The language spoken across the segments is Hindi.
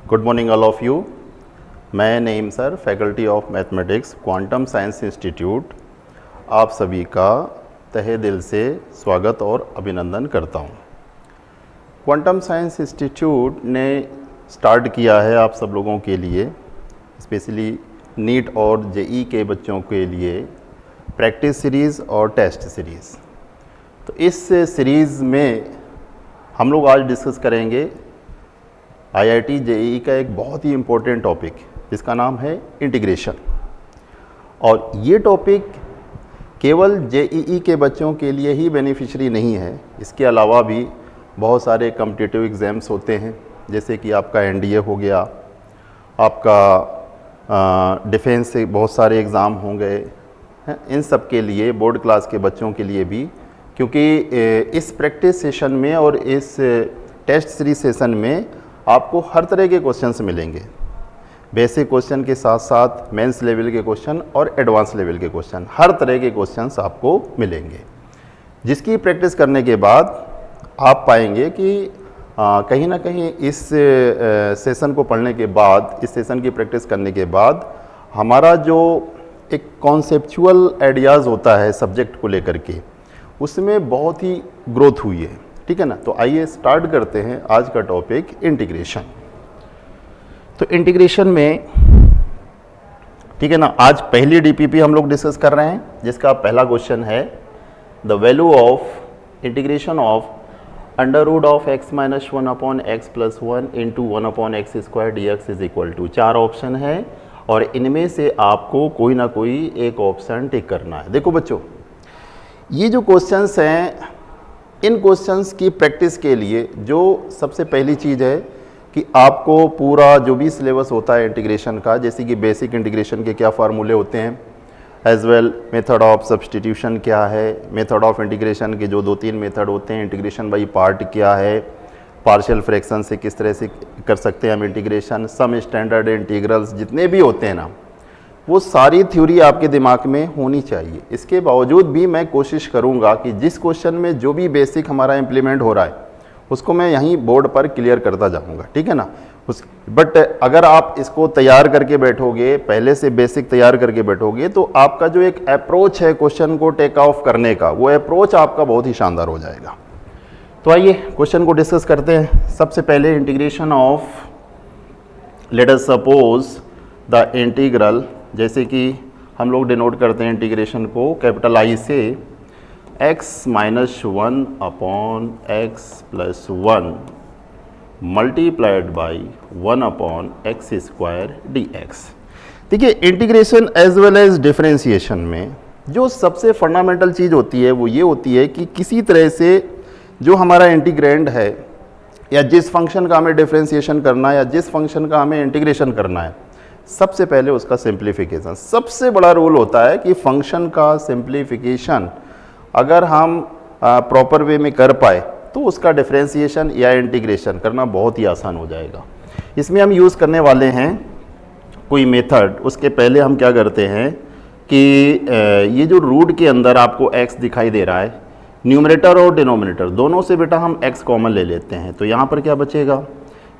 Good morning all of you. मैं Naeem sir, faculty of mathematics, quantum science institute, आप सभी का तहे दिल से स्वागत और अभिनंदन करता हूँ। क्वांटम साइंस इंस्टीट्यूट ने स्टार्ट किया है आप सब लोगों के लिए, स्पेशली नीट और जेई के बच्चों के लिए प्रैक्टिस सीरीज़ और टेस्ट सीरीज़। तो इस सीरीज़ में हम लोग आज डिस्कस करेंगे आईआईटी जेईई का एक बहुत ही इम्पोर्टेंट टॉपिक जिसका नाम है इंटीग्रेशन। और ये टॉपिक केवल जेईई के बच्चों के लिए ही बेनिफिशियरी नहीं है, इसके अलावा भी बहुत सारे कॉम्पिटिटिव एग्ज़ाम्स होते हैं, जैसे कि आपका एनडीए हो गया, आपका डिफेंस से बहुत सारे एग्ज़ाम होंगे हैं, इन सब के लिए बोर्ड क्लास के बच्चों के लिए भी, क्योंकि इस प्रैक्टिस सेशन में और इस टेस्ट सीरीज सेशन में आपको हर तरह के क्वेश्चंस मिलेंगे। बेसिक क्वेश्चन के साथ साथ मेंस लेवल के क्वेश्चन और एडवांस लेवल के क्वेश्चन, हर तरह के क्वेश्चंस आपको मिलेंगे, जिसकी प्रैक्टिस करने के बाद आप पाएंगे कि कहीं ना कहीं इस सेशन को पढ़ने के बाद, इस सेशन की प्रैक्टिस करने के बाद हमारा जो एक कॉन्सेप्चुअल आइडियाज़ होता है सब्जेक्ट को लेकर के, उसमें बहुत ही ग्रोथ हुई है। ठीक है ना। तो आइए स्टार्ट करते हैं आज का टॉपिक इंटीग्रेशन। तो इंटीग्रेशन में, ठीक है ना, आज पहली डीपीपी हम लोग डिस्कस कर रहे हैं, जिसका पहला क्वेश्चन है the value of integration of under root of x minus 1 upon x plus 1 into 1 upon x square D x is equal to. 4 option है और इनमें से आपको कोई ना कोई एक ऑप्शन टिक करना है। देखो बच्चों, ये जो क्वेश्चंस हैं, इन क्वेश्चंस की प्रैक्टिस के लिए जो सबसे पहली चीज़ है कि आपको पूरा जो भी सिलेबस होता है इंटीग्रेशन का, जैसे कि बेसिक इंटीग्रेशन के क्या फार्मूले होते हैं, as well method of substitution क्या है, मेथड ऑफ इंटीग्रेशन के जो 2-3 मेथड होते हैं, इंटीग्रेशन बाई पार्ट क्या है, पार्शियल फ्रैक्शन से किस तरह से कर सकते हैं हम इंटीग्रेशन, सम स्टैंडर्ड इंटीग्रल्स जितने भी होते हैं ना, वो सारी थ्योरी आपके दिमाग में होनी चाहिए। इसके बावजूद भी मैं कोशिश करूंगा कि जिस क्वेश्चन में जो भी बेसिक हमारा इम्प्लीमेंट हो रहा है उसको मैं यहीं बोर्ड पर क्लियर करता जाऊंगा। ठीक है ना। बट अगर आप इसको तैयार करके बैठोगे, पहले से बेसिक तैयार करके बैठोगे, तो आपका जो एक अप्रोच है क्वेश्चन को टेक ऑफ करने का, वो अप्रोच आपका बहुत ही शानदार हो जाएगा। तो आइए क्वेश्चन को डिस्कस करते हैं। सबसे पहले integration of, let us suppose the integral, जैसे कि हम लोग डिनोट करते हैं इंटीग्रेशन को कैपिटल आई से, x minus 1 upon x plus 1 multiplied by 1 upon x square D X. देखिए, integration as well as differentiation में जो सबसे फंडामेंटल चीज़ होती है वो ये होती है कि किसी तरह से जो हमारा इंटीग्रेंड है, या जिस फंक्शन का हमें डिफरेंशिएशन करना है या जिस फंक्शन का हमें इंटीग्रेशन करना है, सबसे पहले उसका सिंप्लीफिकेशन। सबसे बड़ा रूल होता है कि फंक्शन का सिंप्लीफिकेशन अगर हम प्रॉपर वे में कर पाए तो उसका डिफरेंशिएशन या इंटीग्रेशन करना बहुत ही आसान हो जाएगा। इसमें हम यूज़ करने वाले हैं कोई मेथड। उसके पहले हम क्या करते हैं कि ये जो रूट के अंदर आपको x दिखाई दे रहा है, न्यूमरेटर और डिनोमिनेटर दोनों से बेटा हम x कॉमन ले लेते हैं। तो यहाँ पर क्या बचेगा,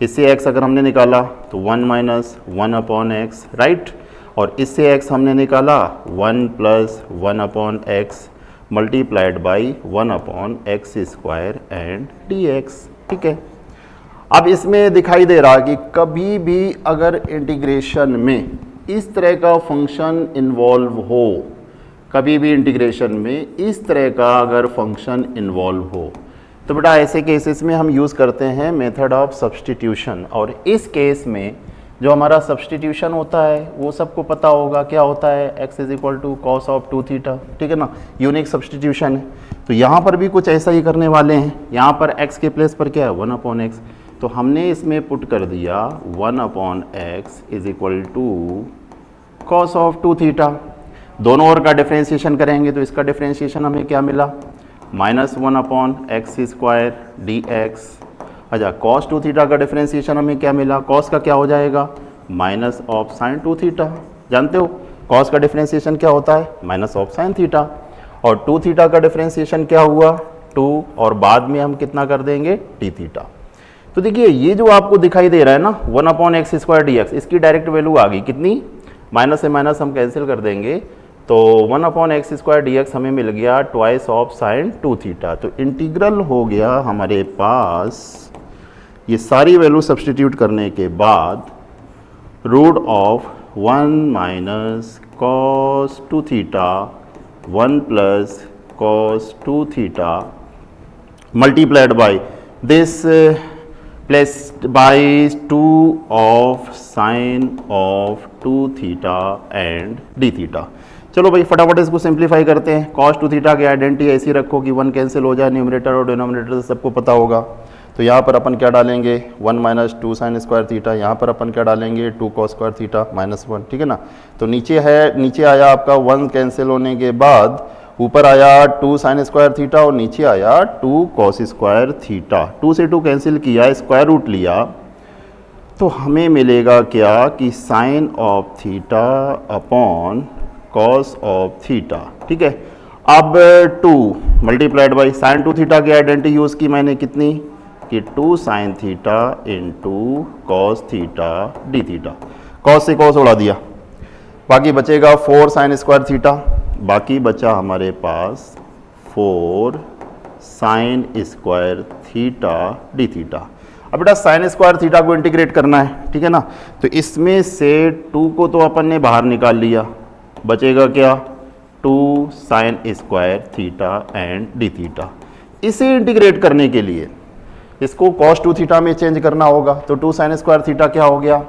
इससे x अगर हमने निकाला तो 1 माइनस 1 अपॉन एक्स, राइट, और इससे x हमने निकाला 1 plus 1 upon x multiplied by 1 upon x square and d x. ठीक है। अब इसमें दिखाई दे रहा कि कभी भी अगर इंटीग्रेशन में इस तरह का फंक्शन इन्वॉल्व हो, कभी भी इंटीग्रेशन में इस तरह का अगर फंक्शन इन्वॉल्व हो, तो बेटा ऐसे केसेस में हम यूज़ करते हैं मेथड ऑफ सब्सटीट्यूशन। और इस केस में जो हमारा सब्सटीट्यूशन होता है वो सबको पता होगा क्या होता है, x is equal to cos of 2 theta. ठीक है ना, यूनिक सब्सटीट्यूशन है। तो यहाँ पर भी कुछ ऐसा ही करने वाले हैं। यहाँ पर x के प्लेस पर क्या है, 1 अपॉन एक्स, तो हमने इसमें पुट कर दिया 1 upon x is equal to cos of 2 theta. दोनों ओर का डिफ्रेंशिएशन करेंगे तो इसका डिफ्रेंशिएशन हमें क्या मिला, minus 1 upon x square D x. अच्छा, कॉस 2 थीटा का डिफरेंशिएशन हमें क्या मिला, कॉस का क्या हो जाएगा, माइनस ऑफ साइन 2 थीटा। जानते हो कॉस का डिफरेंशिएशन क्या होता है, माइनस ऑफ साइन थीटा। और 2 थीटा का डिफरेंशिएशन क्या हुआ, 2, और बाद में हम कितना कर देंगे, टी थीटा। तो देखिए ये जो आपको दिखाई दे रहा है ना 1/x² dx, इसकी डायरेक्ट वैल्यू आ गई कितनी, माइनस से माइनस हम कैंसिल कर देंगे, तो 1/x² dx हमें मिल गया ट्वाइस ऑफ साइन 2 थीटा। तो इंटीग्रल हो गया हमारे पास, ये सारी वैल्यू सब्सटीट्यूट करने के बाद root of 1 minus cos 2 theta 1 plus cos 2 theta multiplied by this placed by 2 of sin of 2 theta and d theta। चलो भाई फटाफट इसको सिंप्लीफाई करते हैं। cos 2 थीटा की आइडेंटिटी ऐसी रखो कि 1 कैंसिल हो जाए, न्यूमरेटर और डिनोमिनेटर से सबको पता होगा। तो यहाँ पर अपन क्या डालेंगे 1 माइनस 2 साइन स्क्वायर थीटा, यहाँ पर अपन क्या डालेंगे 2 cos स्क्वायर थीटा -1, ठीक है ना। तो नीचे आया आपका 1 कैंसिल होने के बाद ऊपर आया 2 साइन स्क्वायर थीटा और नीचे आया 2 cos स्क्वायर थीटा। 2 से 2 कैंसिल किया, स्क्वायर रूट लिया, तो हमें मिलेगा क्या कि sine of theta upon cos of theta, ठीक है। अब 2 मल्टीप्लाइड बाई साइन 2 थीटा की आइडेंटिटी यूज़ की मैंने कितनी कि 2 sine theta into cos theta d theta, cos से कॉस उड़ा दिया, बाकी बचेगा 4 साइन स्क्वायर थीटा, बाकी बचा हमारे पास 4 sign square theta d theta. अब बेटा साइन स्क्वायर थीटा को इंटीग्रेट करना है, ठीक है ना। तो इसमें से 2 को तो अपन ने बाहर निकाल लिया, बचेगा क्या 2 sine square theta and D theta. इसे इंटीग्रेट करने के लिए इसको cos 2 थीटा में चेंज करना होगा। तो 2 साइन स्क्वायर थीटा क्या हो गया,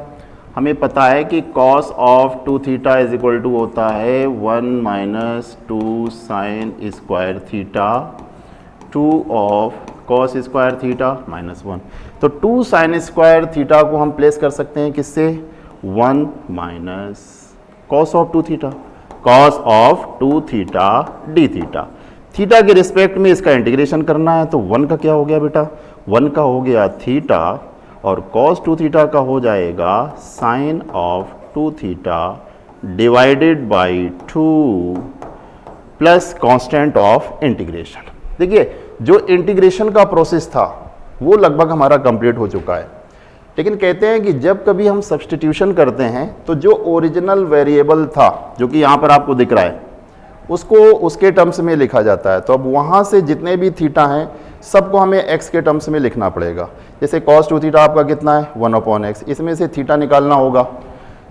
हमें पता है कि cos of 2 theta is equal to होता है 1 minus 2 sine square theta 2 of cos square theta -1। तो 2 साइन स्क्वायर थीटा को हम प्लेस कर सकते हैं किससे, 1 minus cos of 2 theta, cos of 2 theta d theta. Theta के रिस्पेक्ट में इसका इंटीग्रेशन करना है, तो 1 का क्या हो गया बेटा, 1 का हो गया थीटा और cos 2 थीटा का हो जाएगा sine of 2 theta divided by 2 plus constant of integration. देखिए जो इंटीग्रेशन का प्रोसेस था वो लगभग हमारा कंप्लीट हो चुका है, लेकिन कहते हैं कि जब कभी हम सब्स्टिट्यूशन करते हैं तो जो ओरिजिनल वेरिएबल था जो कि यहाँ पर आपको दिख रहा है उसको उसके टर्म्स में लिखा जाता है। तो अब वहाँ से जितने भी थीटा हैं सबको हमें x के टर्म्स में लिखना पड़ेगा। जैसे cos 2 थीटा आपका कितना है 1/x, इसमें से थीटा निकालना होगा।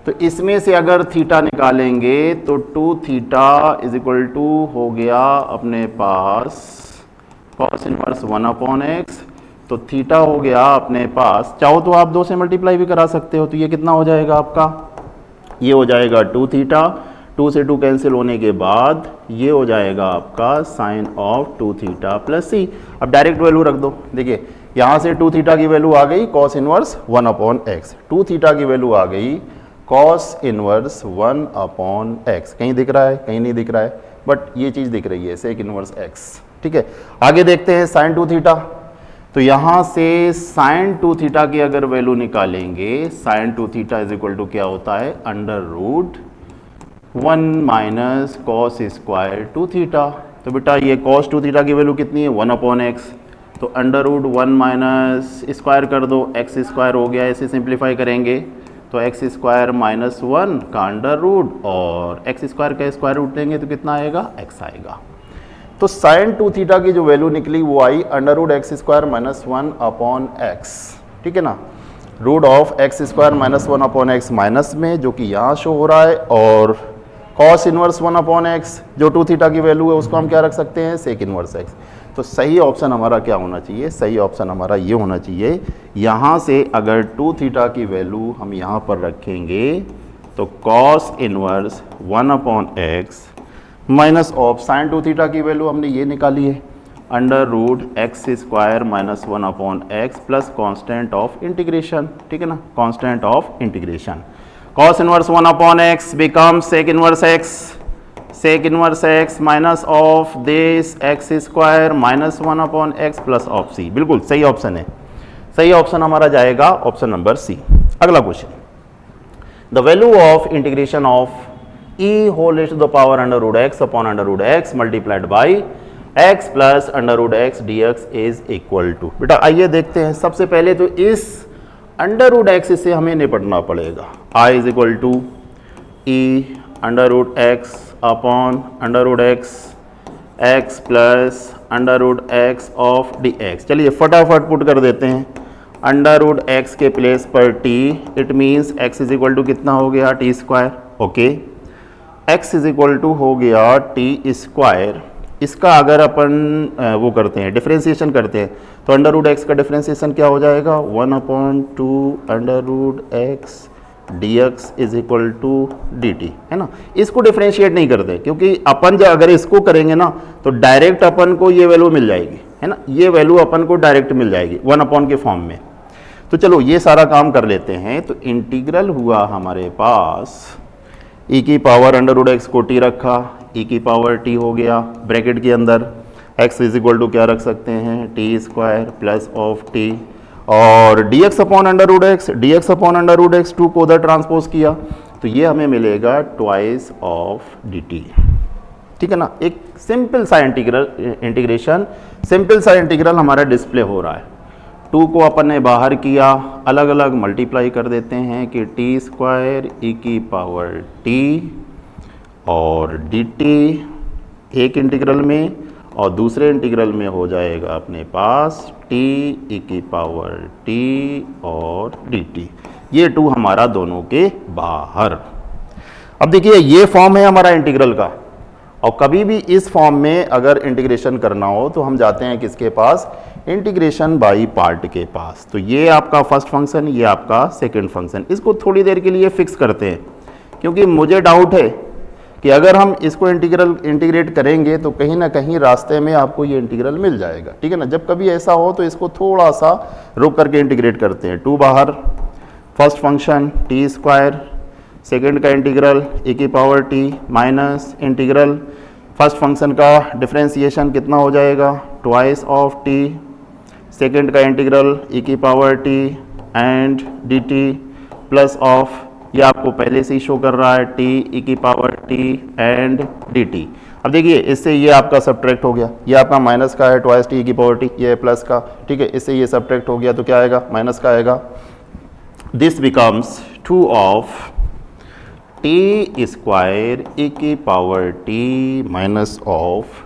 तो इसमें से अगर थीटा निकालेंगे तो 2 थीटा इज इक्वल टू हो गया अपने पास cos इनवर्स 1/x, तो थीटा हो गया अपने पास, चाहो तो आप 2 से मल्टीप्लाई भी करा सकते हो। तो ये कितना हो जाएगा आपका, ये हो जाएगा 2 थीटा, 2 से 2 कैंसिल होने के बाद ये हो जाएगा आपका साइन ऑफ 2 थीटा प्लस सी। अब डायरेक्ट वैल्यू रख दो, देखिए यहाँ से 2 थीटा की वैल्यू आ गई cos इनवर्स 1/x, 2 थीटा की वैल्यू आ गई cos इनवर्स 1/x। कहीं दिख रहा है, कहीं नहीं दिख रहा है, बट ये चीज़ दिख रही है sec इनवर्स x, ठीक है। आगे देखते हैं साइन 2 थीटा। तो यहाँ से साइन 2 थीटा की अगर वैल्यू निकालेंगे, sine 2 theta is equal to क्या होता है under root 1 minus cos square 2 theta. तो बेटा ये cos 2 थीटा की वैल्यू कितनी है 1/x, तो अंडर रूट 1 माइनस स्क्वायर कर दो, x स्क्वायर हो गया, इसे सिंप्लीफाई करेंगे तो x स्क्वायर -1 का अंडर रूट और x स्क्वायर का स्क्वायर रूट लेंगे तो कितना आएगा x आएगा। तो साइन 2 थीटा की जो वैल्यू निकली वो I under root x square -1/x, ठीक है ना। Root of x square -1/x minus में जो कि यहाँ शो हो रहा है, और cos इनवर्स 1/x जो 2 थीटा की वैल्यू है उसको हम क्या रख सकते हैं sec इनवर्स x। तो सही ऑप्शन हमारा क्या होना चाहिए, सही ऑप्शन हमारा ये होना चाहिए, यहाँ से अगर 2 थीटा की वैल्यू हम यहाँ पर रखेंगे तो cos inverse 1/x minus of sine 2 theta की वैल्यू हमने ये निकाली है under root x square -1/x plus constant of integration, ठीक है ना, constant of integration. cos inverse 1/x becomes sec inverse x minus of this x square -1/x plus of c। बिल्कुल सही ऑप्शन है, सही ऑप्शन हमारा जाएगा ऑप्शन नंबर सी। अगला question, the value of integration of e whole raise to the power under root x upon under root x multiplied by x plus under root x D x is equal to, बेटा आइए देखते हैं। सबसे पहले तो इस अंडर रूट एक्स से हमें निपटना पड़ेगा। i is equal to e under root x upon under root x plus under root x of d x. चलिए फटाफट पुट कर देते हैं। अंडर रूट एक्स के प्लेस पर t, it means x is equal to कितना हो गया t square. Okay, x is equal to हो गया टी स्क्वायर। इसका अगर अपन वो करते हैं डिफ्रेंसिएशन करते हैं तो अंडर रूट एक्स का डिफ्रेंसिएशन क्या हो जाएगा 1/2 under root x D x is equal to d t, है ना। इसको डिफ्रेंशिएट नहीं करते क्योंकि अपन जब अगर इसको करेंगे ना तो डायरेक्ट अपन को ये वैल्यू मिल जाएगी, है ना। ये वैल्यू अपन को डायरेक्ट मिल जाएगी 1 के फॉर्म में। तो चलो ये सारा काम कर लेते हैं। तो इंटीग्रल हुआ हमारे पास e की पावर अंडर रूट एक्स को t रखा, e की पावर t हो गया ब्रैकेट के अंदर x इज इक्वल टू क्या रख सकते हैं t square plus of t, और dx upon under root x, dx upon under root x 2 को उधर ट्रांसपोज किया तो ये हमें मिलेगा ट्वाइस ऑफ dt, ठीक है ना। एक सिंपल सा इंटीग्रेशन सिंपल सा इंटीग्रल हमारा डिस्प्ले हो रहा है। 2 को अपन ने बाहर किया, अलग अलग मल्टीप्लाई कर देते हैं कि टी स्क्वायर ई की पावर t और dt एक इंटीग्रल में, और दूसरे इंटीग्रल में हो जाएगा अपने पास t ई की पावर t और dt। ये 2 हमारा दोनों के बाहर। अब देखिए ये फॉर्म है हमारा इंटीग्रल का, और कभी भी इस फॉर्म में अगर इंटीग्रेशन करना हो तो हम जाते हैं किसके पास, इंटीग्रेशन बाई पार्ट के पास। तो ये आपका फर्स्ट फंक्शन, ये आपका सेकंड फंक्शन। इसको थोड़ी देर के लिए फिक्स करते हैं क्योंकि मुझे डाउट है कि अगर हम इसको इंटीग्रेट करेंगे तो कहीं ना कहीं रास्ते में आपको ये इंटीग्रल मिल जाएगा, ठीक है ना। जब कभी ऐसा हो तो इसको थोड़ा सा रुक करके इंटीग्रेट करते हैं। 2 बाहर, first function T square, second का इंटीग्रल e की power t minus integral first function का डिफ्रेंसिएशन कितना हो जाएगा ट्वाइस ऑफ t, सेकेंड का इंटीग्रल e की power t and dt plus of, ये आपको पहले से ही शो कर रहा है t e की पावर t एंड dt। अब देखिए इससे ये आपका सब्ट्रैक्ट हो गया, ये आपका माइनस का है ट्वाइस t e की पावर t, ये प्लस का, ठीक है। इससे ये सब्ट्रैक्ट हो गया तो क्या आएगा माइनस का आएगा। This becomes 2 of t square e की power t minus of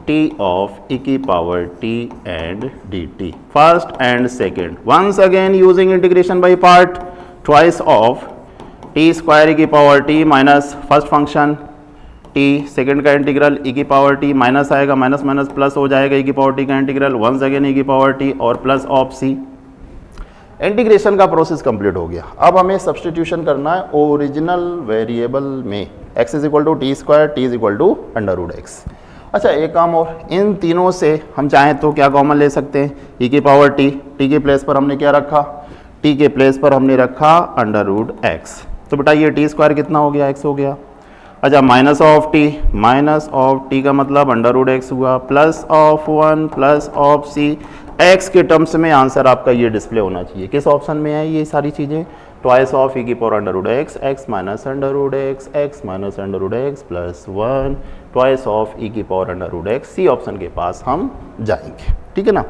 t of e की power t and dt, first and second. Once again using integration by part, twice of t square e की power t minus first function t, second का इंटीग्रल e की पावर t माइनस आएगा, माइनस माइनस प्लस हो जाएगा e की पावर t का इंटीग्रल, वंस अगेन e की पावर t और प्लस ऑफ c। इंटीग्रेशन का प्रोसेस कंप्लीट हो गया। अब हमें सब्सटीट्यूशन करना है ओरिजिनल वेरिएबल में, x is equal to t square, t is equal to under root x. अच्छा एक काम और, इन तीनों से हम चाहें तो क्या कॉमन ले सकते हैं, e की पावर t, t के प्लेस पर हमने क्या रखा, t के प्लेस पर हमने रखा अंडर रूट x। तो बेटा ये टी स्क्वायर कितना हो गया x हो गया। अच्छा माइनस ऑफ t का मतलब अंडर रूट एक्स हुआ, plus of 1 plus of c। x के टर्म्स में आंसर आपका ये डिस्प्ले होना चाहिए। किस ऑप्शन में है ये सारी चीज़ें, ट्वाइस ऑफ e की power under root x, x minus under root x, x minus under root x plus 1 twice of e की power under root x, C option के पास हम जाएंगे, ठीक है ना।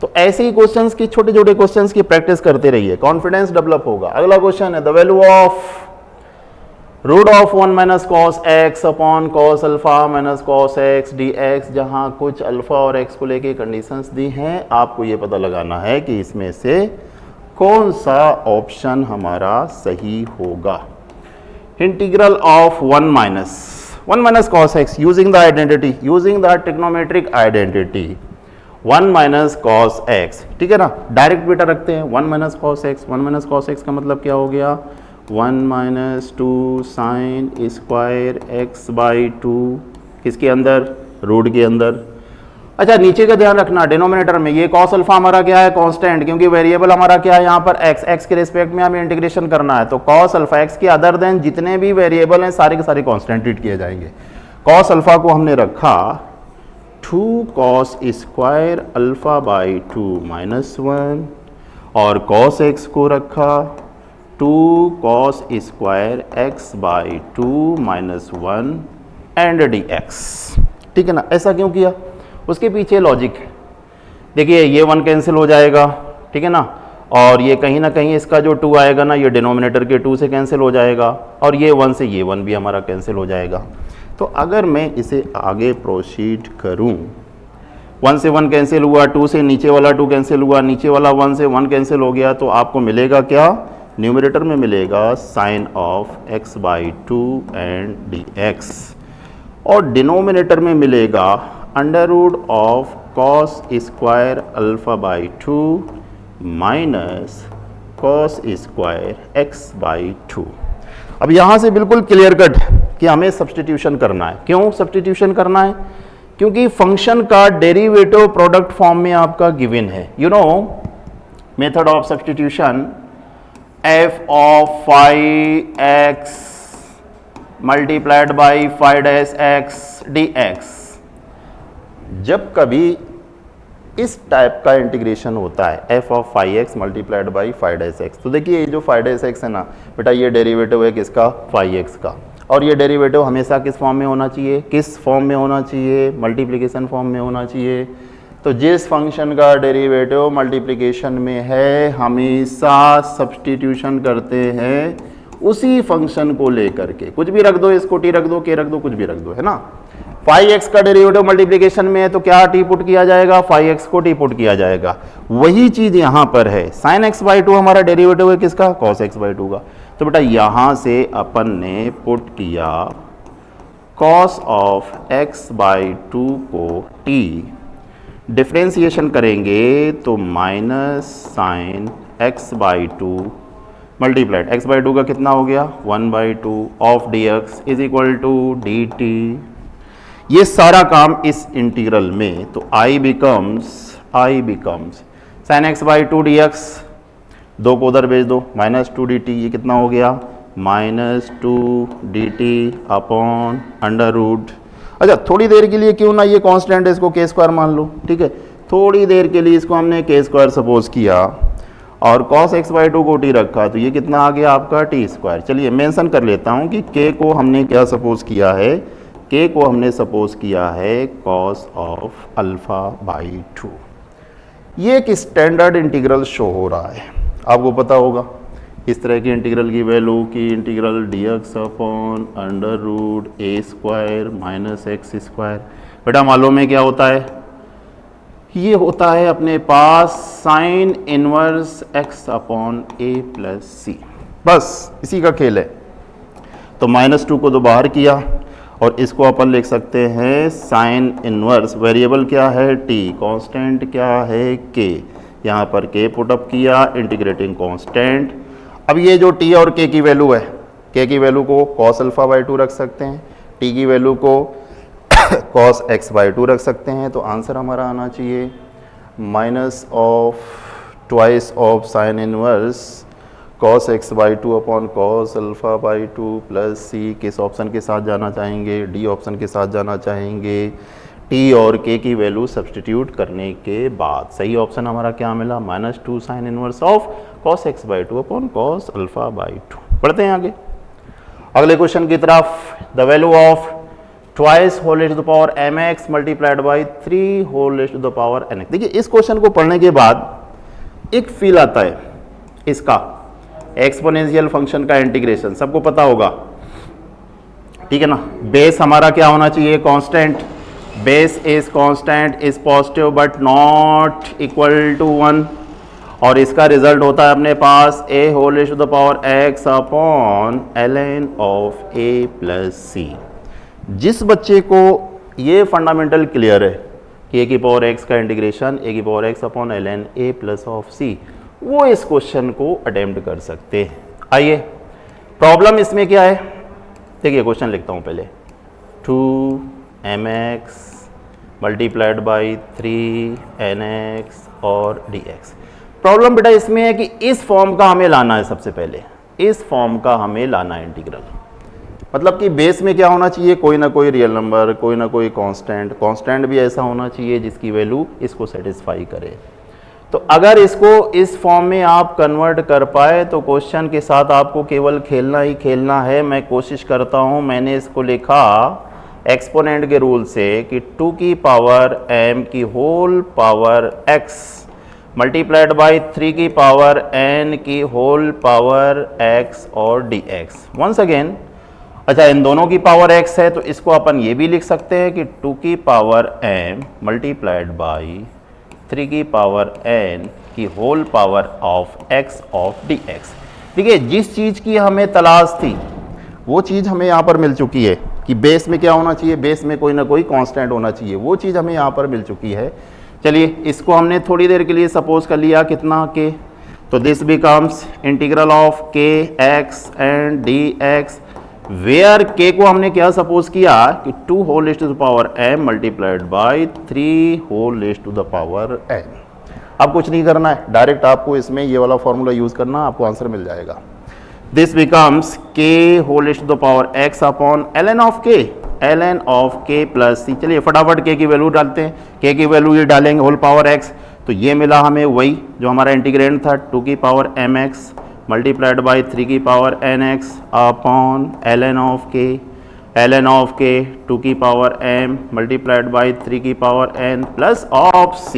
तो ऐसे ही क्वेश्चंस की छोटे छोटे क्वेश्चंस की प्रैक्टिस करते रहिए, कॉन्फिडेंस डेवलप होगा। अगला क्वेश्चन है the value of root of 1 minus cos x upon cos alpha minus cos x D x, जहाँ कुछ अल्फा और एक्स को लेके कंडीशंस दी हैं। आपको ये पता लगाना है कि इसमें से कौन सा ऑप्शन हमारा सही होगा। Integral of 1 minus cos x using the identity, using the trigonometric identity 1 minus cos x, ठीक है ना। डायरेक्ट बेटा रखते हैं 1 minus cos x, 1 minus cos x का मतलब क्या हो गया 1 minus 2 sine square x by 2, किसके अंदर रूट के अंदर। अच्छा नीचे का ध्यान रखना, डिनोमिनेटर में ये कॉस अल्फा हमारा क्या है कांस्टेंट, क्योंकि वेरिएबल हमारा क्या है यहाँ पर एक्स के रिस्पेक्ट में हमें इंटीग्रेशन करना है। तो कॉस अल्फा एक्स के अदर देन जितने भी वेरिएबल हैं सारे के सारे कांस्टेंट ट्रीट किए जाएंगे। कॉस अल्फा को हमने रखा 2 cos square alpha by 2 minus 1, और कॉस एक्स को रखा 2 cos square x by 2 minus 1 and d x, ठीक है ना। ऐसा क्यों किया, उसके पीछे लॉजिक है। देखिए ये 1 कैंसिल हो जाएगा, ठीक है ना, और ये कहीं ना कहीं इसका जो 2 आएगा ना, ये डिनोमिनेटर के 2 से कैंसिल हो जाएगा, और ये 1 से ये 1 भी हमारा कैंसिल हो जाएगा। तो अगर मैं इसे आगे प्रोसीड करूं, 1 से 1 कैंसिल हुआ, 2 से नीचे वाला 2 कैंसिल हुआ, नीचे वाला 1 से 1 कैंसिल हो गया, तो आपको मिलेगा क्या, न्यूमरेटर में मिलेगा sine of x/2 and dx, और डिनोमिनेटर में मिलेगा under root of cos square α/2 minus cos square x/2। अब यहाँ से बिल्कुल क्लियर कट कि हमें सब्स्टिट्यूशन करना है। क्यों सब्स्टिट्यूशन करना है? क्योंकि फंक्शन का डेरिवेटिव प्रोडक्ट फॉर्म में आपका गिवन है। You know method of substitution, f of phi x multiplied by phi dash x dx। जब कभी इस टाइप का इंटीग्रेशन होता है f of phi x multiplied by phi dash x, तो देखिए ये जो phi डैश x है ना बेटा, ये डेरिवेटिव है किसका, phi x का, और ये डेरिवेटिव हमेशा किस फॉर्म में होना चाहिए, किस फॉर्म में होना चाहिए, मल्टीप्लिकेशन फॉर्म में होना चाहिए। तो जिस फंक्शन का डेरिवेटिव मल्टीप्लिकेशन में है हमेशा सब्स्टिट्यूशन करते हैं उसी फंक्शन को लेकर के, कुछ भी रख दो, इसको t रख दो, k रख दो, कुछ भी रख दो, है ना। phi x का डेरिवेटिव मल्टीप्लिकेशन में है तो क्या t पुट किया जाएगा, phi x को t पुट किया जाएगा। वही चीज यहां पर है, sin x/2 हमारा डेरिवेटिव है किसका, cos x/2 का। तो बेटा यहां से अपन ने पुट किया cos ऑफ x/2 को t, डिफ्रेंसिएशन करेंगे तो minus sign x/2 multiplied x/2 का कितना हो गया, 1/2 of dx is equal to dt। ये सारा काम इस इंटीग्रल में, तो I becomes sin x/2 dx, 2 को उधर भेज दो, -2 dt, ये कितना हो गया, -2 dt अपॉन अंडर रूट। अच्छा थोड़ी देर के लिए क्यों ना ये कांस्टेंट है, इसको k स्क्वायर मान लो, ठीक है, थोड़ी देर के लिए इसको हमने k स्क्वायर सपोज किया और cos x/2 को t रखा, तो ये कितना आ गया आपका t स्क्वायर। चलिए मेंशन कर लेता हूँ कि k को हमने क्या सपोज किया है, k को हमने सपोज किया है cos ऑफ α/2। ये एक स्टैंडर्ड इंटीग्रल शो हो रहा है, आपको पता होगा इस तरह की इंटीग्रल की वैल्यू की integral dx upon under root a² minus x square. बेटा मालूम है क्या होता है, ये होता है अपने पास sine inverse x upon a plus c, बस इसी का खेल है। तो -2 को तो बाहर किया और इसको अपन लिख सकते हैं साइन इनवर्स, वेरिएबल क्या है t, कांस्टेंट क्या है k, यहाँ पर k पुटअप किया, इंटीग्रेटिंग कांस्टेंट। अब ये जो t और k की वैल्यू है, k की वैल्यू को cos α/2 रख सकते हैं, t की वैल्यू को cos x/2 रख सकते हैं, तो आंसर हमारा आना चाहिए minus of twice of sine inverse cos x/2 upon cos α/2 plus c। किस ऑप्शन के साथ जाना चाहेंगे, डी ऑप्शन के साथ जाना चाहेंगे। t और k की वैल्यू सब्सटीट्यूट करने के बाद सही ऑप्शन हमारा क्या मिला, -2 sine inverse of cos x/2 upon cos α/2। पढ़ते हैं आगे अगले क्वेश्चन की तरफ। The value of twice whole raised to the power mx multiplied by 3 whole raised to the power nx। देखिए इस क्वेश्चन को पढ़ने के बाद एक फील आता है इसका, एक्सपोनेंशियल फंक्शन का इंटीग्रेशन सबको पता होगा, ठीक है ना। बेस हमारा क्या होना चाहिए, constant, base is constant is positive but not equal to 1, और इसका रिजल्ट होता है अपने पास a whole raised to the power x upon ln of a plus c। जिस बच्चे को ये फंडामेंटल क्लियर है कि a की पावर x का इंटीग्रेशन a की power x upon ln a plus of c, वो इस क्वेश्चन को अटेम्प्ट कर सकते हैं। आइए प्रॉब्लम इसमें क्या है, देखिए क्वेश्चन लिखता हूँ पहले, 2mx मल्टीप्लाइड बाई 3nx और dx। प्रॉब्लम बेटा इसमें है कि इस फॉर्म का हमें लाना है, सबसे पहले इस फॉर्म का हमें लाना है इंटीग्रल, मतलब कि बेस में क्या होना चाहिए, कोई ना कोई रियल नंबर, कोई ना कोई कांस्टेंट, कांस्टेंट भी ऐसा होना चाहिए जिसकी वैल्यू इसको सेटिस्फाई करे। तो अगर इसको इस फॉर्म में आप कन्वर्ट कर पाए तो क्वेश्चन के साथ आपको केवल खेलना ही खेलना है। मैं कोशिश करता हूँ, मैंने इसको लिखा एक्सपोनेंट के रूल से कि 2 की पावर m की whole power x multiplied by 3 की पावर n की होल पावर x और dx। वंस अगेन, अच्छा इन दोनों की पावर x है तो इसको अपन ये भी लिख सकते हैं कि 2 की पावर m मल्टीप्लाइड बाई 3 की पावर n की whole power of x of dx। देखिए जिस चीज़ की हमें तलाश थी वो चीज़ हमें यहाँ पर मिल चुकी है कि बेस में क्या होना चाहिए, बेस में कोई ना कोई कांस्टेंट होना चाहिए, वो चीज़ हमें यहाँ पर मिल चुकी है। चलिए इसको हमने थोड़ी देर के लिए सपोज कर लिया कितना के, तो this becomes integral of k x and d x, where k को हमने क्या सपोज किया कि 2 whole raised to the power m multiplied by 3 whole raised to the power n। अब कुछ नहीं करना है, डायरेक्ट आपको इसमें ये वाला फॉर्मूला यूज़ करना, आपको आंसर मिल जाएगा। This becomes k whole raised to the power x upon ln of k plus c। चलिए फटाफट k की वैल्यू डालते हैं, k की वैल्यू ये डालेंगे होल पावर x, तो ये मिला हमें वही जो हमारा इंटीग्रेंड था 2 की पावर mx मल्टीप्लाइड बाई 3 की power nx upon ln of k 2 की पावर m मल्टीप्लाइड बाई 3 की power n plus of c।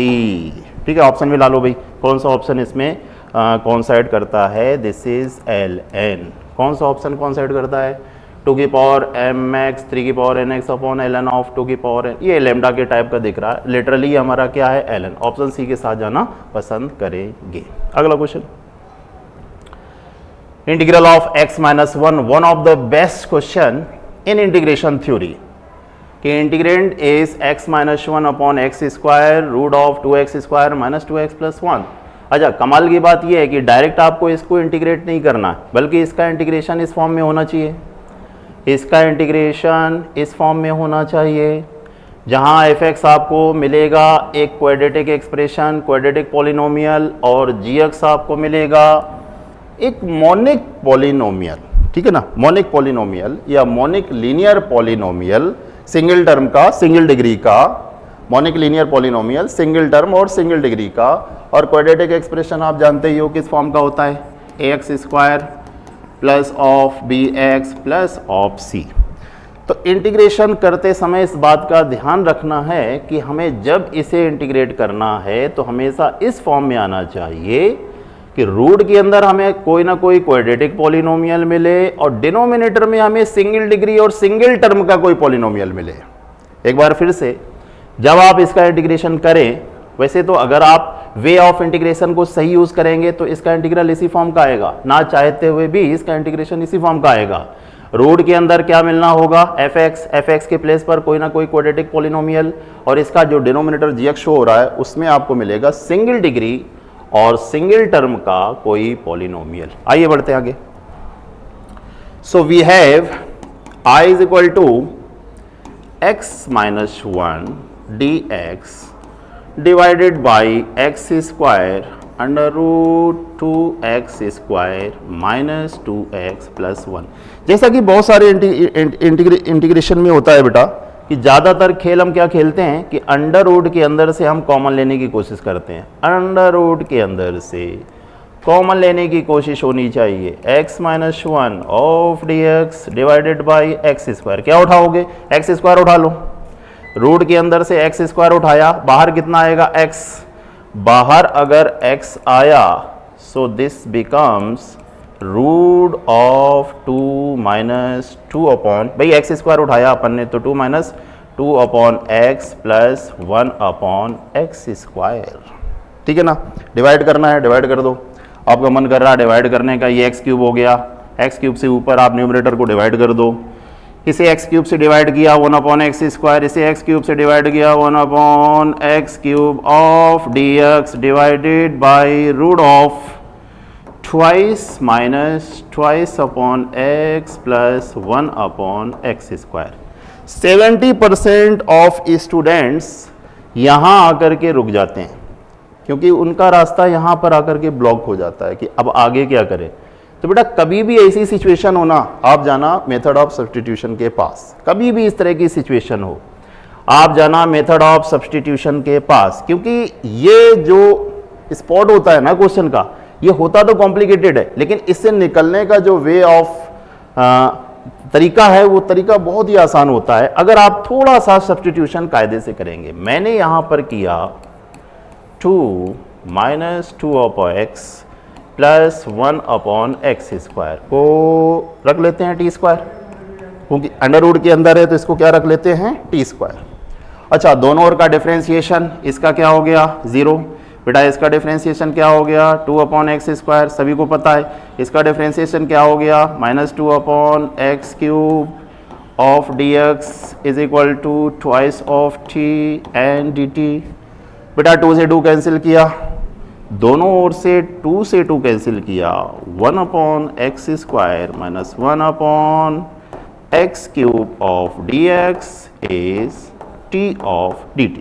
ठीक है, ऑप्शन में ला लो भाई, कौन सा ऑप्शन इसमें कॉन्साइड करता है, दिस इज ln। कौन सा ऑप्शन कॉन्साइड करता है, 2 की पावर mx 3 की power nx upon ln of 2 की पावर n। ये लेमडा के टाइप का दिख रहा है, लिटरली हमारा क्या है ln। ऑप्शन सी के साथ जाना पसंद करेंगे। अगला question, integral of x minus 1, one of the best question in integration theory कि integrand is x minus 1 upon x square root of 2x square minus 2x plus 1। अच्छा कमाल की बात यह है कि डायरेक्ट आपको इसको इंटीग्रेट नहीं करना है, बल्कि इसका इंटीग्रेशन इस फॉर्म में होना चाहिए, इसका इंटीग्रेशन इस फॉर्म में होना चाहिए जहां f(x) आपको मिलेगा एक क्वाड्रेटिक एक्सप्रेशन, क्वाड्रेटिक पॉलिनोमियल, और g(x) आपको मिलेगा एक मोनिक पॉलिनोमियल। ठीक है ना, मोनिक पॉलिनोमियल या monic linear polynomial, single term का, सिंगल डिग्री का, monic linear polynomial single term और सिंगल डिग्री का। और क्वाड्रेटिक एक्सप्रेशन आप जानते ही हो किस फॉर्म का होता है, ax square plus of bx plus of c। तो इंटीग्रेशन करते समय इस बात का ध्यान रखना है कि हमें जब इसे इंटीग्रेट करना है तो हमेशा इस फॉर्म में आना चाहिए कि रूट के अंदर हमें कोई ना कोई क्वाड्रेटिक पॉलिनोमियल मिले और डिनोमिनेटर में हमें सिंगल डिग्री और सिंगल टर्म का कोई पॉलिनोमियल मिले। एक बार फिर से, जब आप इसका इंटीग्रेशन करें, वैसे तो अगर आप वे ऑफ इंटीग्रेशन को सही यूज करेंगे तो इसका इंटीग्रल इसी फॉर्म का आएगा, ना चाहते हुए भी इसका इंटीग्रेशन इसी फॉर्म का आएगा। रूट के अंदर क्या मिलना होगा, f(x) के प्लेस पर कोई ना कोई क्वाड्रेटिक पॉलिनोमियल, और इसका जो डिनोमिनेटर g(x) शो हो रहा है उसमें आपको मिलेगा सिंगल डिग्री और सिंगल टर्म का कोई पॉलिनोमियल। आइए बढ़ते हैं आगे। So we have I is equal to x minus 1 dx divided by x square under root 2x square minus 2x plus 1। जैसा कि बहुत सारे इंटीग्रेशन में होता है बेटा कि ज़्यादातर खेल हम क्या खेलते हैं कि अंडर रूट के अंदर से हम कॉमन लेने की कोशिश करते हैं, अंडर रूट के अंदर से कॉमन लेने की कोशिश होनी चाहिए। x minus 1 of dx divided by x square, क्या उठाओगे, एक्स स्क्वायर उठा लो, रूट के अंदर से एक्स स्क्वायर उठाया, बाहर कितना आएगा x, बाहर अगर x आया so this becomes root of 2 minus 2 upon, भाई एक्स स्क्वायर उठाया अपन ने तो 2 minus 2 upon x plus 1 upon x square. ठीक है ना, डिवाइड करना है, डिवाइड कर दो। आपका मन कर रहा है डिवाइड करने का, ये एक्स क्यूब हो गया, एक्स क्यूब से ऊपर आप न्यूमरेटर को डिवाइड कर दो, इसे एक्स क्यूब से डिवाइड किया 1 अपॉन एक्स स्क्वायर, इसे एक्स क्यूब से डिवाइड किया 1 upon x cube of dx divided by root of twice minus twice upon x plus 1 upon x square. 70% of students यहाँ आकर के रुक जाते हैं क्योंकि उनका रास्ता यहाँ पर आकर के ब्लॉक हो जाता है कि अब आगे क्या करें। तो बेटा कभी भी ऐसी सिचुएशन हो ना, आप जाना मेथड ऑफ सब्स्टिट्यूशन के पास, कभी भी इस तरह की सिचुएशन हो आप जाना मेथड ऑफ सब्स्टिट्यूशन के पास, क्योंकि ये जो स्पॉट होता है ना क्वेश्चन का, ये होता तो कॉम्प्लिकेटेड है लेकिन इससे निकलने का जो वे ऑफ तरीका है वो तरीका बहुत ही आसान होता है अगर आप थोड़ा सा सब्स्टिट्यूशन कायदे से करेंगे। मैंने यहां पर किया 2 - 2/x प्लस 1/x² को रख लेते हैं t², क्योंकि अंडर रूट के अंदर है तो इसको क्या रख लेते हैं t²। अच्छा, दोनों ओर का डिफरेंशिएशन, इसका क्या हो गया 0, बेटा इसका डिफरेंशिएशन क्या हो गया 2/x², सभी को पता है। इसका डिफरेंशिएशन क्या हो गया -2/x³ of dx is equal to twice of t and dt। बेटा 2 से 2 कैंसिल किया, दोनों ओर से 2 से 2 कैंसिल किया, 1/x² - 1/x³ of dx is t of dt।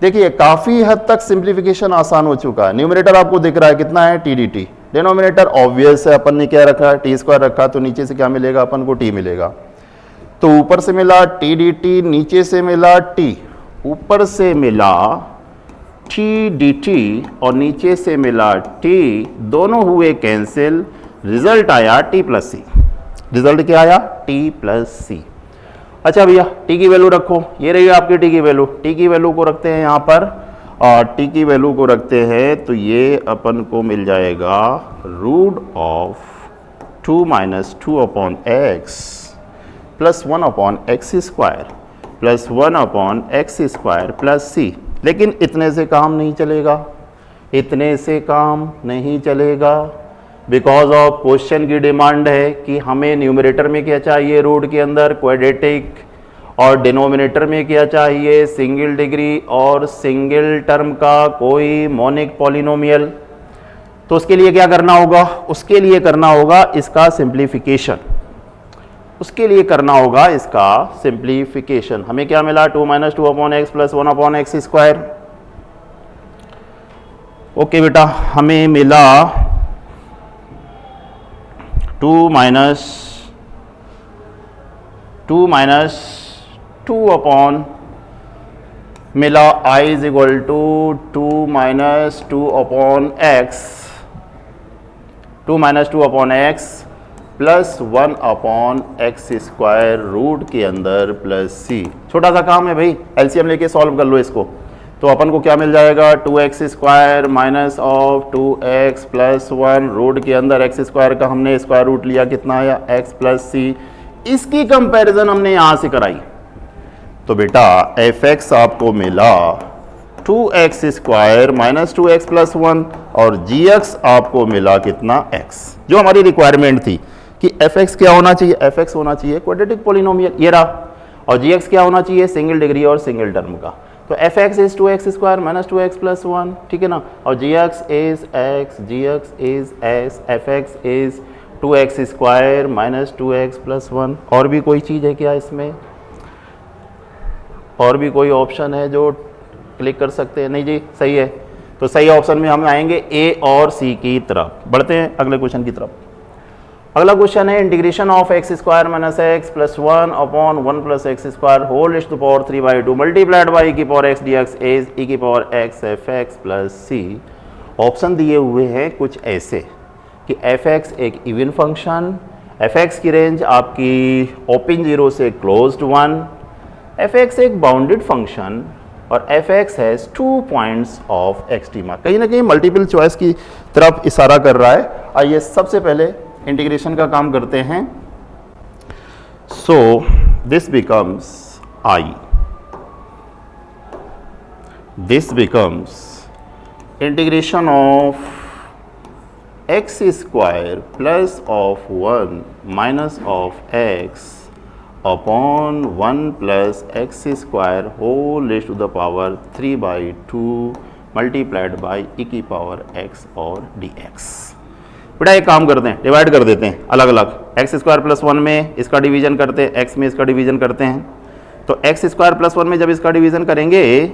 देखिए काफी हद तक सिंप्लीफिकेशन आसान हो चुका है। न्यूमरेटर आपको दिख रहा है कितना है t dt, डिनोमिनेटर ऑब्वियस है, अपन ने क्या रखा है t² रखा, तो नीचे से क्या मिलेगा अपन को t मिलेगा। तो ऊपर से मिला t dt, नीचे से मिला t, ऊपर से मिला t dt और नीचे से मिला t, दोनों हुए कैंसिल, रिजल्ट आया t + c। रिजल्ट क्या आया t + c। अच्छा भैया t की वैल्यू रखो, ये रही आपकी t की वैल्यू। t की वैल्यू को रखते हैं यहाँ पर, और t की वैल्यू को रखते हैं तो ये अपन को मिल जाएगा √2 - 2/x plus 1/x² plus 1/x² plus c। लेकिन इतने से काम नहीं चलेगा, इतने से काम नहीं चलेगा, बिकॉज ऑफ क्वेश्चन की डिमांड है कि हमें न्यूमरेटर में क्या चाहिए रूट के अंदर क्वाड्रेटिक, और डिनोमिनेटर में क्या चाहिए सिंगल डिग्री और सिंगल टर्म का कोई मोनिक पॉलिनोमियल। तो उसके लिए क्या करना होगा, उसके लिए करना होगा इसका सिंप्लीफिकेशन, उसके लिए करना होगा इसका सिंप्लीफिकेशन। हमें क्या मिला 2 - 2/x प्लस 1/x²। ओके बेटा, हमें मिला 2 - 2 मिला I is equal to 2 - 2/x, 2 - 2/x plus 1/x² root के अंदर प्लस c। छोटा सा काम है भाई, एलसीएम लेके सॉल्व कर लो इसको। तो अपन को क्या मिल जाएगा 2x² minus of 2x plus 1 root के अंदर x² का हमने स्क्वायर रूट लिया, कितना आया x प्लस c। इसकी कंपैरिजन हमने यहां से कराई तो बेटा fx आपको मिला 2x² माइनस 2x प्लस 1 और gx आपको मिला कितना x, जो हमारी रिक्वायरमेंट थी कि fx क्या होना चाहिए, fx होना चाहिए क्वाड्रेटिक पॉलिनोमियल, ये रहा, और gx क्या होना चाहिए सिंगल डिग्री और सिंगल टर्म का। तो fx is 2x² minus 2x plus 1, ठीक है ना, और gx is x, gx is s, fx is 2x² minus 2x plus 1। और भी कोई चीज़ है क्या इसमें, और भी कोई ऑप्शन है जो क्लिक कर सकते हैं? नहीं जी, सही है। तो सही ऑप्शन में हम आएंगे ए और सी की तरफ। बढ़ते हैं अगले क्वेश्चन की तरफ। अगला क्वेश्चन है integration of x² minus x plus 1/1 plus x² whole raised to power 3/2 multiplied by e⁻x dx is e⁻x fx plus c। Option दिए हुए हैं कुछ ऐसे कि fx एक इवन फंक्शन, fx की रेंज आपकी ओपन 0 से क्लोज्ड 1, fx एक बाउंडेड फंक्शन और fx has 2 points of extrema. कहीं ना कहीं मल्टीपल चॉइस की तरफ इशारा कर रहा है। आइए सबसे पहले इंटीग्रेशन का काम करते हैं। So this becomes I, this becomes integration of x² plus of 1 minus of x upon 1 plus x² whole raised to the power 3/2 multiplied by e⁻x और dx। बेटा एक काम करते हैं, डिवाइड कर देते हैं अलग अलग, x² प्लस 1 में इसका डिवीजन करते हैं, x में इसका डिवीजन करते हैं। तो x² प्लस 1 में जब इसका डिवीजन करेंगे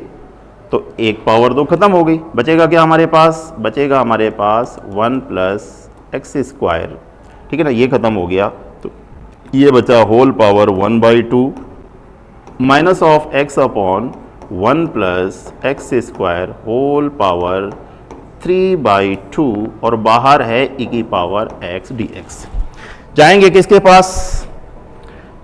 तो एक पावर तो खत्म हो गई, बचेगा क्या हमारे पास, बचेगा हमारे पास 1 प्लस x², ठीक है ना, ये खत्म हो गया। तो ये बचा whole power 1/2 minus of x upon 1 plus x² whole power 3/2 और बाहर है e⁻x dx। जाएंगे किसके पास,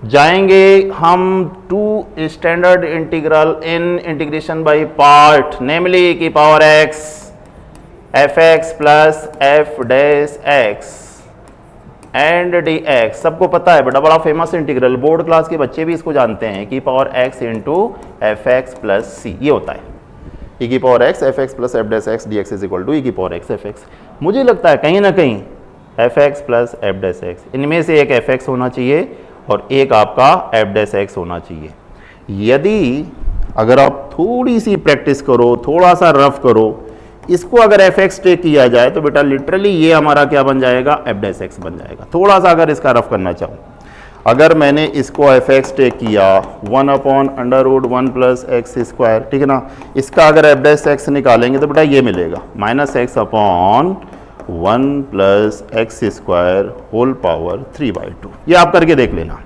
जाएंगे हम two standard integral in integration by part, namely की power x f x plus f dash x and d x. सबको पता है बेटा, बड़ा फेमस इंटीग्रल, बोर्ड क्लास के बच्चे भी इसको जानते हैं, की power x into f x plus c, ये होता है ई की power x f x plus f dash x D x is equal to e की पावर एक्स एफ एक्स। मुझे लगता है कहीं ना कहीं F x plus f dash x, इनमें से एक एफ एक्स होना चाहिए और एक आपका एफ डैश एक्स होना चाहिए। यदि अगर आप थोड़ी सी प्रैक्टिस करो, थोड़ा सा रफ करो, इसको अगर एफ एक्स टेक किया जाए तो बेटा लिटरली ये हमारा क्या बन जाएगा, एफ डैश एक्स बन जाएगा। थोड़ा सा अगर इसका रफ करना चाहूँ, अगर मैंने इसको एफ एक्स टेक किया 1/√1 प्लस एक्स स्क्वायर, ठीक है ना, इसका अगर एफ डैश एक्स निकालेंगे तो बेटा ये मिलेगा -x/1 plus x square whole power 3/2। ये आप करके देख लेना।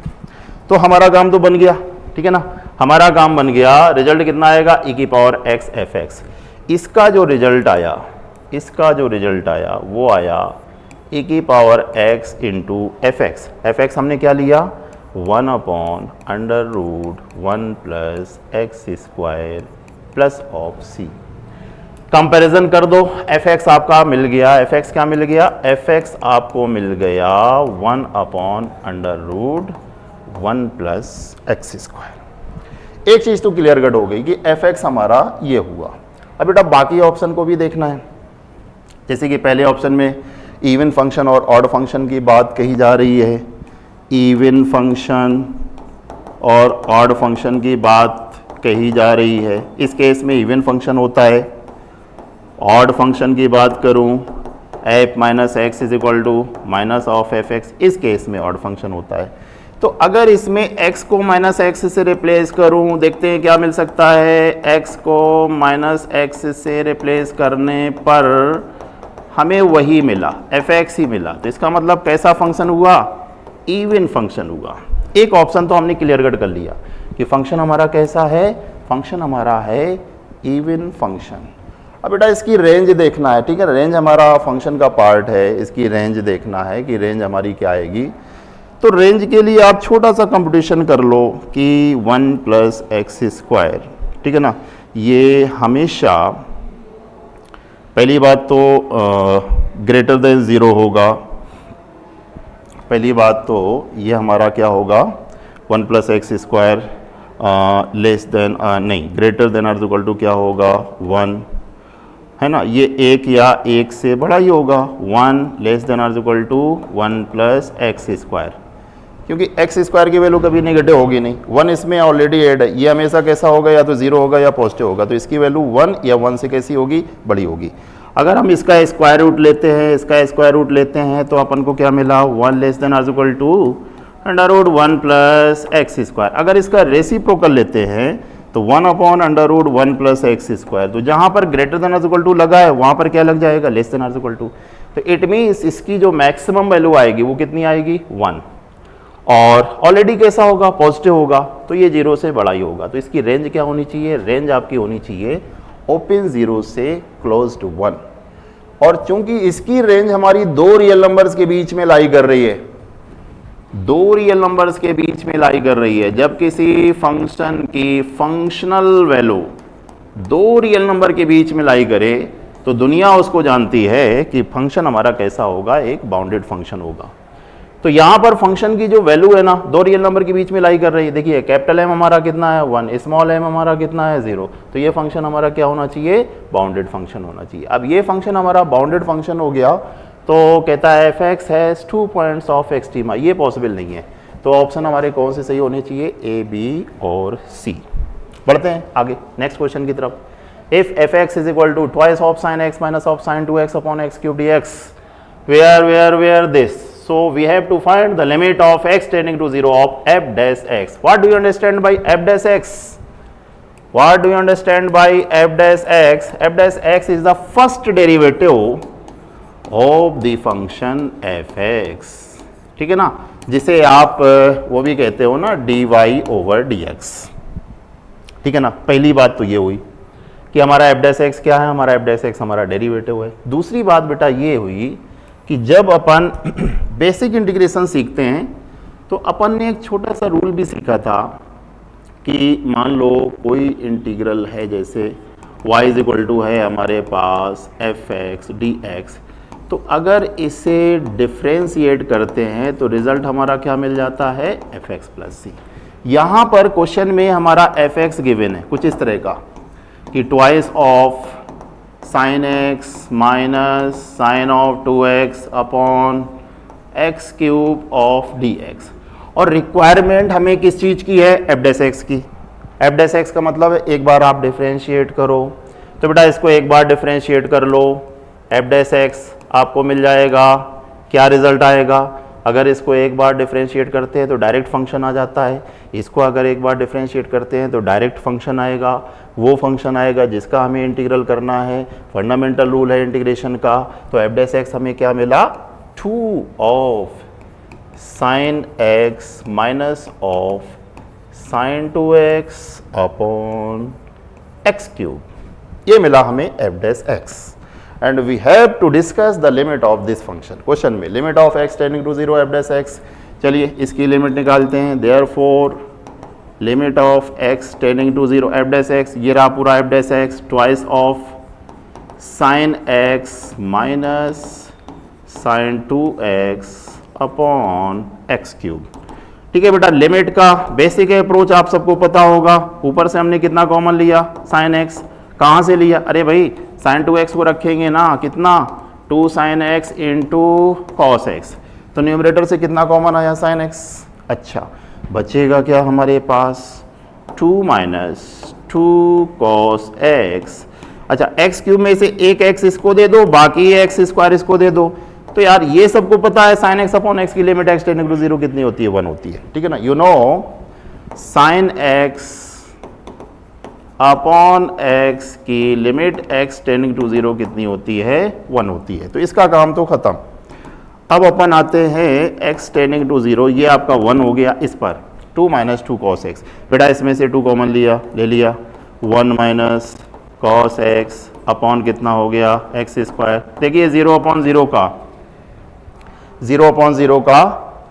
तो हमारा काम तो बन गया, ठीक है ना, हमारा काम बन गया। रिजल्ट कितना आएगा, ई की पावर एक्स एफ एक्स। इसका जो रिजल्ट आया वो आया ई की power x into f x. F x हमने क्या लिया, 1/√1 plus x square plus of c. Comparison कर दो, एफ एक्स आपका मिल गया, एफ एक्स क्या मिल गया, एफ एक्स आपको मिल गया 1/√1 प्लस एक्स स्क्वायर। एक चीज़ तो क्लियर कट हो गई कि एफ एक्स हमारा ये हुआ। अब बेटा बाकी ऑप्शन को भी देखना है, जैसे कि पहले ऑप्शन में इवन फंक्शन और ऑड फंक्शन की बात कही जा रही है, इवन फंक्शन और ऑड फंक्शन की बात कही जा रही है। इस केस में इवन फंक्शन होता है। ऑड फंक्शन की बात करूं, f minus x is equal to minus of f x, इस केस में ऑड फंक्शन होता है। तो अगर इसमें x को माइनस एक्स से रिप्लेस करूं, देखते हैं क्या मिल सकता है। x को माइनस एक्स से रिप्लेस करने पर हमें वही मिला, एफ एक्स ही मिला। तो इसका मतलब कैसा फंक्शन हुआ, इवन फंक्शन हुआ। एक ऑप्शन तो हमने क्लियर कट कर लिया कि फंक्शन हमारा कैसा है, फंक्शन हमारा है इवन फंक्शन। अब बेटा इसकी रेंज देखना है, ठीक है, रेंज हमारा फंक्शन का पार्ट है, इसकी रेंज देखना है कि रेंज हमारी क्या आएगी। तो रेंज के लिए आप छोटा सा कंपटीशन कर लो कि 1 प्लस एक्स स्क्वायर, ठीक है ना, ये हमेशा पहली बात तो ग्रेटर देन 0 होगा। पहली बात तो ये हमारा क्या होगा, 1 plus x square less than नहीं, greater than or equal to क्या होगा 1, है ना, ये एक या एक से बड़ा ही होगा। 1 less than or equal to 1 plus x square, क्योंकि एक्स स्क्वायर की वैल्यू कभी नेगेटिव होगी नहीं, 1 इसमें ऑलरेडी ऐड है, ये हमेशा कैसा होगा, या तो 0 होगा या पॉजिटिव होगा। तो इसकी वैल्यू 1 या 1 से कैसी होगी, बड़ी होगी। अगर हम इसका स्क्वायर रूट लेते हैं, इसका स्क्वायर रूट लेते हैं तो अपन को क्या मिला, 1 less than or equal to √1 plus x square. अगर इसका रेसिप्रोकल लेते हैं तो 1/√1 प्लस एक्स स्क्वायर। तो जहाँ पर greater than or equal to लगा है वहाँ पर क्या लग जाएगा, less than or equal to. तो इट मीन्स इसकी जो मैक्सिमम वैल्यू आएगी वो कितनी आएगी, 1, और ऑलरेडी कैसा होगा, पॉजिटिव होगा, तो ये 0 से बड़ा ही होगा। तो इसकी रेंज क्या होनी चाहिए, रेंज आपकी होनी चाहिए ओपन 0 से क्लोज्ड 1। और चूंकि इसकी रेंज हमारी दो रियल नंबर्स के बीच में लाई कर रही है, दो रियल नंबर्स के बीच में लाई कर रही है, जब किसी फंक्शन की फंक्शनल वैल्यू दो रियल नंबर के बीच में लाई करे तो दुनिया उसको जानती है कि फंक्शन हमारा कैसा होगा, एक बाउंडेड फंक्शन होगा। तो यहां पर फंक्शन की जो वैल्यू है ना, दो रियल नंबर के बीच में लाई कर रही है। देखिए कैपिटल एम हमारा कितना है 1, स्मॉल एम हमारा कितना है 0। तो ये फंक्शन हमारा क्या होना चाहिए, बाउंडेड फंक्शन होना चाहिए। अब ये फंक्शन हमारा बाउंडेड फंक्शन हो गया तो कहता है F x has 2 points of extrema, ये पॉसिबल नहीं है। तो ऑप्शन हमारे कौन से सही होने चाहिए, ए, बी और सी। बढ़ते हैं आगे नेक्स्ट क्वेश्चन की तरफ। If f x is equal to twice of sine x minus of sine 2x upon x cube dx, where this, so we have to find the limit of x tending to 0 of f dash x. What do you understand by f dash x? What do you understand by f dash x? F dash x is the first derivative of the function f(x), ठीक है ना, जिसे आप वो भी कहते हो ना dy/dx, ठीक है ना। पहली बात तो ये हुई कि हमारा f dash x क्या है, हमारा f dash x हमारा डेरिवेटिव है। दूसरी बात बेटा ये हुई कि जब अपन बेसिक इंटीग्रेशन सीखते हैं तो अपन ने एक छोटा सा रूल भी सीखा था कि मान लो कोई इंटीग्रल है, जैसे y इज इक्वल टू है हमारे पास fx dx, तो अगर इसे डिफ्रेंशिएट करते हैं तो रिजल्ट हमारा क्या मिल जाता है, fx प्लस सी। यहाँ पर क्वेश्चन में हमारा fx गिवन है कुछ इस तरह का कि twice of sine x minus sine of 2x upon x cube of dx, और रिक्वायरमेंट हमें किस चीज़ की है, एफ डैश एक्स की। एफ डैश एक्स का मतलब है एक बार आप डिफ्रेंशिएट करो, तो बेटा इसको एक बार डिफ्रेंशिएट कर लो, एफ डैश एक्स आपको मिल जाएगा, क्या रिजल्ट आएगा। अगर इसको एक बार डिफ्रेंशिएट करते हैं तो डायरेक्ट फंक्शन आ जाता है, इसको अगर एक बार डिफ्रेंशिएट करते हैं तो डायरेक्ट फंक्शन आएगा, वो फंक्शन आएगा जिसका हमें इंटीग्रल करना है। फंडामेंटल रूल है इंटीग्रेशन का। तो एफ डैश एक्स हमें क्या मिला, 2 of sine x minus of sine 2x upon x cube, ये मिला हमें f dash x. And we have to discuss the limit of this function. Question में limit of x tending to 0 f dash x, चलिए इसकी लिमिट निकालते हैं। Therefore limit of x tending to 0 f dash x, ये रहा पूरा f dash x, twice of sine x minus sine 2x upon x cube. ठीक है बेटा, लिमिट का बेसिक अप्रोच आप सबको पता होगा। ऊपर से हमने कितना कॉमन लिया, साइन एक्स। कहाँ से लिया, अरे भाई साइन 2x को रखेंगे ना, कितना 2 sine x into cos x, तो न्यूमरेटर से कितना कॉमन आया, साइन एक्स। अच्छा बचेगा क्या हमारे पास, 2 माइनस 2 कॉस एक्स। अच्छा एक्स क्यूब में से एक एक्स इसको दे दो, बाकी एक्स स्क्वायर इसको दे दो। तो यार ये सबको पता है साइन एक्स अपॉन एक्स की लिमिट एक्स टेंडिंग टू 0 कितनी होती है, 1 होती है। ठीक है ना, you know sine x upon x की लिमिट एक्स टेंडिंग टू 0 कितनी होती है, 1 होती है। तो इसका काम तो खत्म। अब अपन आते हैं एक्स टेंडिंग टू 0, ये आपका 1 हो गया। इस पर 2 माइनस 2 कॉस एक्स, बेटा इसमें से 2 कॉमन लिया, ले लिया, 1 माइनस कॉस एक्स अपॉन कितना हो गया, एक्स स्क्वायर। देखिए 0 अपॉन 0 का, 0 अपॉन 0 का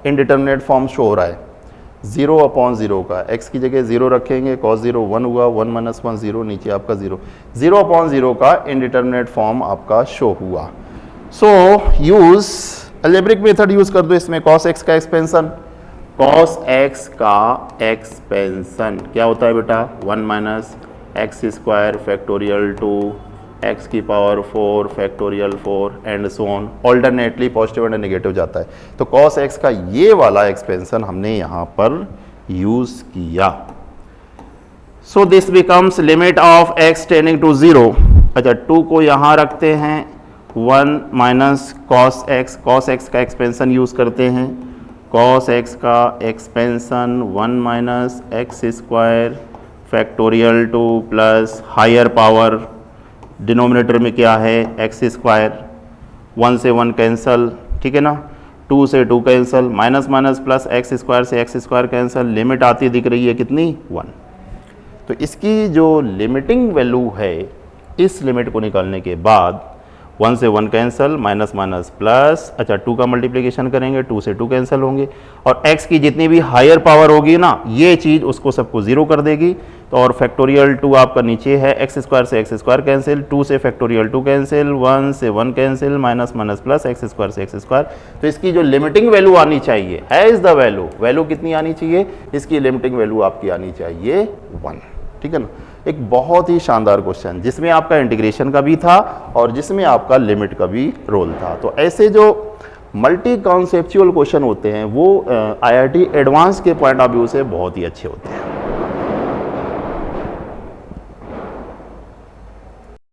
इनडिटर्मिनेट फॉर्म शो हो रहा है। 0 अपॉन 0 का x की जगह 0 रखेंगे, cos 0 1 हुआ, 1 माइनस 1 0, नीचे आपका 0। 0 अपॉन 0 का इनडिटर्मिनेट फॉर्म आपका शो हुआ। सो यूज अलजेब्रिक मेथड यूज कर दो इसमें, cos x का एक्सपेंशन। cos x का एक्सपेंशन क्या होता है बेटा, 1 minus x square factorial 2 x की power 4 factorial 4 and so on, alternately positive and negative जाता है। तो cos x का ये वाला एक्सपेंशन हमने यहाँ पर यूज किया। So this becomes limit of x tending to 0। अच्छा 2 को यहाँ रखते हैं, 1 माइनस cos x का एक्सपेंशन यूज करते हैं। cos x का expansion 1 minus x square factorial 2 plus higher power, denominator में क्या है, एक्स स्क्वायर, 1 से 1 कैंसल, ठीक है ना, 2 से 2 cancel, minus minus plus x square से एक्स स्क्वायर कैंसल, लिमिट आती दिख रही है कितनी, 1। तो इसकी जो लिमिटिंग वैल्यू है, इस लिमिट को निकालने के बाद 1 से 1 कैंसल, माइनस माइनस प्लस, अच्छा 2 का मल्टीप्लिकेशन करेंगे, 2 से 2 कैंसिल होंगे, और x की जितनी भी हायर पावर होगी ना, ये चीज़ उसको सबको 0 कर देगी। तो और फैक्टोरियल 2 आपका नीचे है, एक्स स्क्वायर से एक्स स्क्वायर कैंसिल, 2 से फैक्टोरियल 2 कैंसिल, 1 से 1 cancel, minus minus plus x square से एक्स स्क्वायर। तो इसकी जो लिमिटिंग वैल्यू आनी चाहिए, एज द वैल्यू कितनी आनी चाहिए, इसकी लिमिटिंग वैल्यू आपकी आनी चाहिए 1। ठीक है ना, एक बहुत ही शानदार क्वेश्चन जिसमें आपका इंटीग्रेशन का भी था और जिसमें आपका लिमिट का भी रोल था। तो ऐसे जो मल्टी कॉन्सेप्चुअल क्वेश्चन होते हैं वो IIT एडवांस के पॉइंट ऑफ व्यू से बहुत ही अच्छे होते हैं।